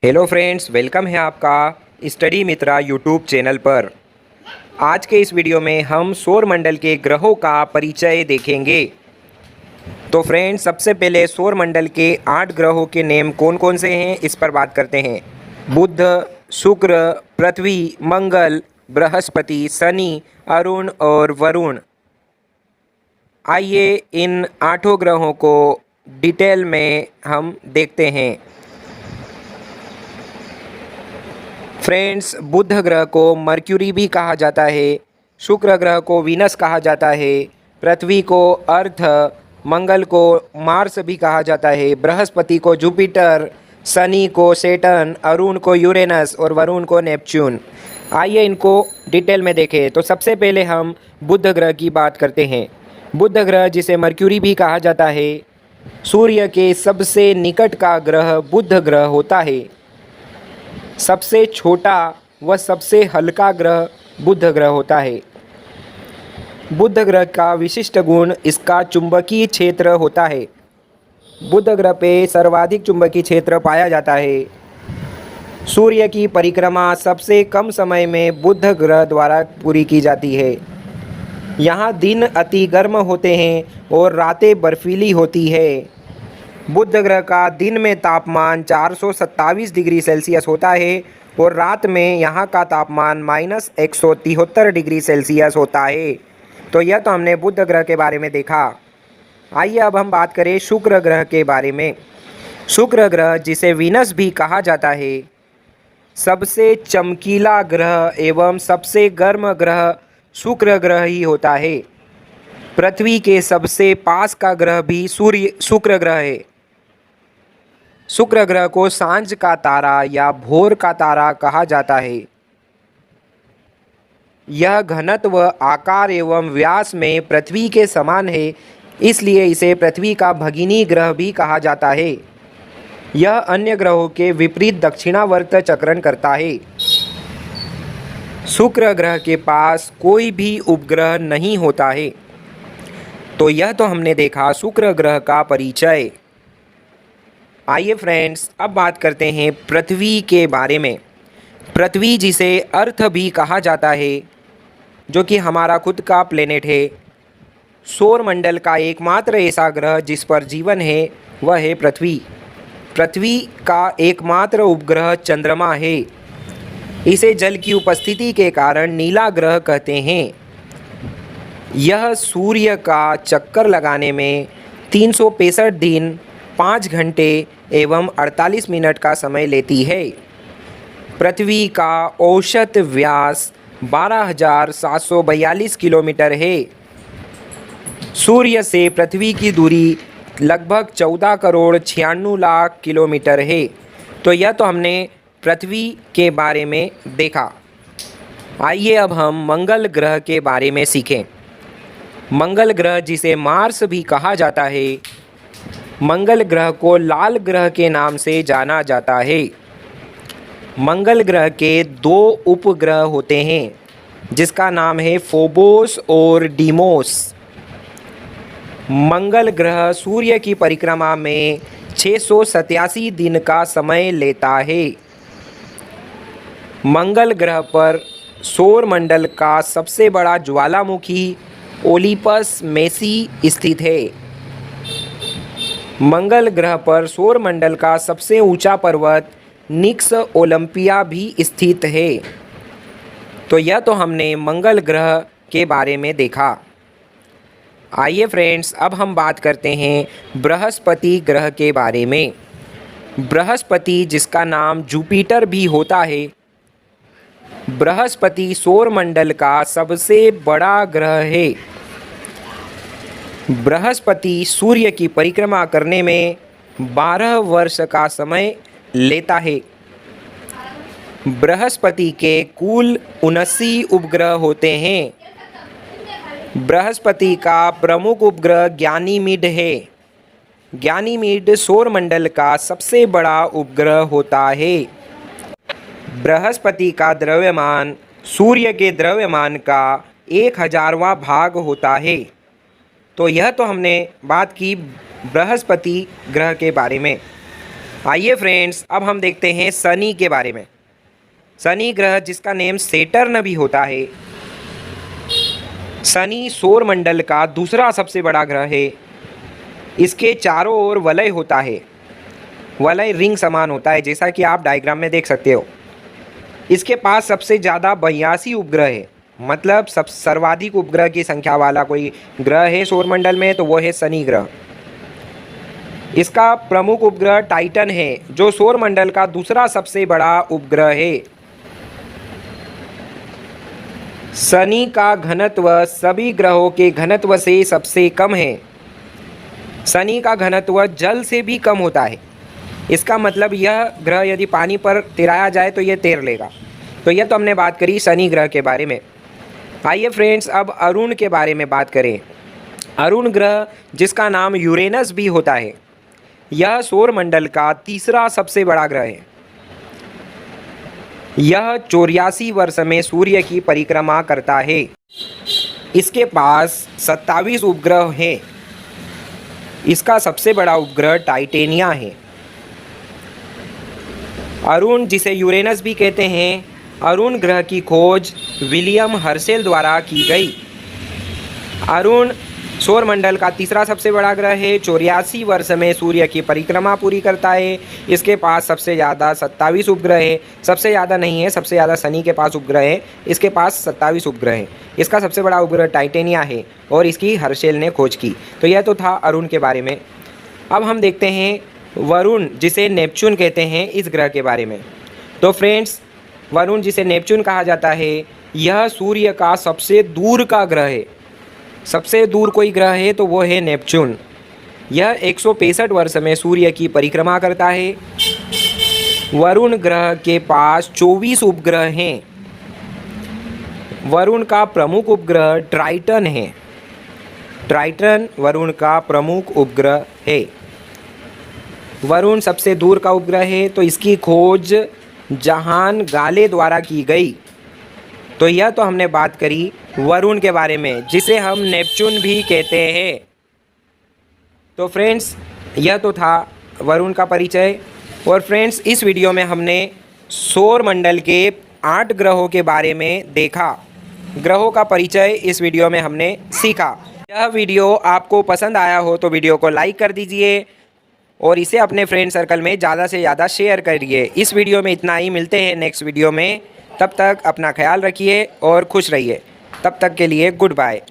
Hello friends, welcome है आपका study मित्रा YouTube channel पर। आज के इस वीडियो में हम सौर मंडल के ग्रहों का परिचय देखेंगे। तो फ्रेंड्स, सबसे पहले सौर मंडल के 8 ग्रहों के नेम कौन कौन से हैं इस पर बात करते हैं। बुध, शुक्र, पृथ्वी, मंगल, बृहस्पति, शनि, अरुण और वरुण। आइए इन 8 ग्रहों को डिटेल में हम देखते हैं। फ्रेंड्स, बुध ग्रह को मर्क्यूरी भी कहा जाता है, शुक्र ग्रह को वीनस कहा जाता है, पृथ्वी को अर्थ, मंगल को मार्स भी कहा जाता है, बृहस्पति को जुपिटर, शनि को सैटर्न, अरुण को यूरेनस और वरुण को नेपच्यून। आइए इनको डिटेल में देखें। तो सबसे पहले हम बुध ग्रह की बात करते हैं। बुध ग्रह, जिसे मर्क्यूरी भी कहा जाता है, सूर्य के सबसे निकट का ग्रह बुध ग्रह होता है। सबसे छोटा व सबसे हल्का ग्रह बुध ग्रह होता है। बुध ग्रह का विशिष्ट गुण इसका चुंबकीय क्षेत्र होता है। बुध ग्रह पे सर्वाधिक चुंबकीय क्षेत्र पाया जाता है। सूर्य की परिक्रमा सबसे कम समय में बुध ग्रह द्वारा पूरी की जाती है। यहाँ दिन अति गर्म होते हैं और रातें बर्फीली होती है। बुध ग्रह का दिन में तापमान 427 डिग्री सेल्सियस होता है और रात में यहाँ का तापमान -173 डिग्री सेल्सियस होता है। तो यह तो हमने बुध ग्रह के बारे में देखा। आइए अब हम बात करें शुक्र ग्रह के बारे में। शुक्र ग्रह, जिसे वीनस भी कहा जाता है, सबसे चमकीला ग्रह एवं सबसे गर्म ग्रह शुक्र ग्रह ही होता है। पृथ्वी के सबसे पास का ग्रह भी शुक्र ग्रह है। शुक्र ग्रह को सांझ का तारा या भोर का तारा कहा जाता है। यह घनत्व, आकार एवं व्यास में पृथ्वी के समान है, इसलिए इसे पृथ्वी का भगिनी ग्रह भी कहा जाता है। यह अन्य ग्रहों के विपरीत दक्षिणावर्त चक्रण करता है। शुक्र ग्रह के पास कोई भी उपग्रह नहीं होता है। तो यह तो हमने देखा शुक्र ग्रह का परिचय। आइए फ्रेंड्स, अब बात करते हैं पृथ्वी के बारे में। पृथ्वी, जिसे अर्थ भी कहा जाता है, जो कि हमारा खुद का प्लेनेट है, सौर मंडल का एकमात्र ऐसा ग्रह जिस पर जीवन है, वह है पृथ्वी। पृथ्वी का एकमात्र उपग्रह चंद्रमा है। इसे जल की उपस्थिति के कारण नीला ग्रह कहते हैं। यह सूर्य का चक्कर लगाने में 365 दिन, 5 घंटे एवं 48 मिनट का समय लेती है। पृथ्वी का औसत व्यास 12,742 किलोमीटर है। सूर्य से पृथ्वी की दूरी लगभग 14 करोड़ 96 लाख किलोमीटर है। तो यह तो हमने पृथ्वी के बारे में देखा। आइए अब हम मंगल ग्रह के बारे में सीखें। मंगल ग्रह, जिसे मार्स भी कहा जाता है, मंगल ग्रह को लाल ग्रह के नाम से जाना जाता है। मंगल ग्रह के 2 उपग्रह होते हैं, जिसका नाम है फोबोस और डीमोस। मंगल ग्रह सूर्य की परिक्रमा में 687 दिन का समय लेता है। मंगल ग्रह पर सौर मंडल का सबसे बड़ा ज्वालामुखी ओलिपस मेसी स्थित है। मंगल ग्रह पर सौर मंडल का सबसे ऊंचा पर्वत निक्स ओलंपिया भी स्थित है। तो यह तो हमने मंगल ग्रह के बारे में देखा। आइए फ्रेंड्स, अब हम बात करते हैं बृहस्पति ग्रह के बारे में। बृहस्पति, जिसका नाम जुपिटर भी होता है, बृहस्पति सौर मंडल का सबसे बड़ा ग्रह है। बृहस्पति सूर्य की परिक्रमा करने में 12 वर्ष का समय लेता है। बृहस्पति के कुल 79 उपग्रह होते हैं। बृहस्पति का प्रमुख उपग्रह गैनीमीड है। गैनीमीड सौर मंडल का सबसे बड़ा उपग्रह होता है। बृहस्पति का द्रव्यमान सूर्य के द्रव्यमान का 1000वां भाग होता है। तो यह तो हमने बात की बृहस्पति ग्रह के बारे में। आइए फ्रेंड्स, अब हम देखते हैं शनि के बारे में। शनि ग्रह जिसका नेम सेटर्न भी होता है। शनि सौर मंडल का दूसरा सबसे बड़ा ग्रह है। इसके चारों ओर वलय होता है, वलय रिंग समान होता है, जैसा कि आप डायग्राम में देख सकते हो। इसके पास सबसे ज़्यादा 82 उपग्रह है, मतलब सब सर्वाधिक उपग्रह की संख्या वाला कोई ग्रह है सौरमंडल में तो वो है शनि ग्रह। इसका प्रमुख उपग्रह टाइटन है, जो सौरमंडल का दूसरा सबसे बड़ा उपग्रह है। शनि का घनत्व सभी ग्रहों के घनत्व से सबसे कम है। शनि का घनत्व जल से भी कम होता है। इसका मतलब यह ग्रह यदि पानी पर तैराया जाए तो यह तैर लेगा। तो यह तो हमने बात करी शनि ग्रह के बारे में। आइए फ्रेंड्स, अब अरुण के बारे में बात करें। अरुण ग्रह जिसका नाम यूरेनस भी होता है, यह सौरमंडल का तीसरा सबसे बड़ा ग्रह है। यह 84 वर्ष में सूर्य की परिक्रमा करता है। इसके पास 27 उपग्रह हैं। इसका सबसे बड़ा उपग्रह टाइटेनिया है। अरुण जिसे यूरेनस भी कहते हैं, अरुण ग्रह की खोज विलियम हर्शेल द्वारा की गई। अरुण सौरमंडल का तीसरा सबसे बड़ा ग्रह है। 84 वर्ष में सूर्य की परिक्रमा पूरी करता है। इसके पास सबसे ज़्यादा 27 उपग्रह है। सबसे ज़्यादा नहीं है, सबसे ज़्यादा शनि के पास उपग्रह है। इसके पास 27 उपग्रह है। इसका सबसे बड़ा उपग्रह टाइटेनिया है और इसकी हर्शेल ने खोज की। तो यह तो था अरुण के बारे में। अब हम देखते हैं वरुण जिसे नेपच्यून कहते हैं, इस ग्रह के बारे में। तो फ्रेंड्स, वरुण जिसे नेपच्यून कहा जाता है, यह सूर्य का सबसे दूर का ग्रह है। सबसे दूर कोई ग्रह है तो वो है नेपच्यून। यह 165 वर्ष में सूर्य की परिक्रमा करता है। वरुण ग्रह के पास 24 उपग्रह हैं। वरुण का प्रमुख उपग्रह ट्राइटन है। ट्राइटन वरुण का प्रमुख उपग्रह है। वरुण सबसे दूर का उपग्रह है, तो इसकी खोज जहान गाले द्वारा की गई। तो यह तो हमने बात करी वरुण के बारे में, जिसे हम नेपच्यून भी कहते हैं। तो फ्रेंड्स, यह तो था वरुण का परिचय। और फ्रेंड्स, इस वीडियो में हमने सौरमंडल के 8 ग्रहों के बारे में देखा। ग्रहों का परिचय इस वीडियो में हमने सीखा। यह वीडियो आपको पसंद आया हो तो वीडियो को लाइक कर दीजिए और इसे अपने फ्रेंड सर्कल में ज़्यादा से ज़्यादा शेयर करिए। इस वीडियो में इतना ही। मिलते हैं नेक्स्ट वीडियो में। तब तक अपना ख्याल रखिए और खुश रहिए। तब तक के लिए गुड बाय।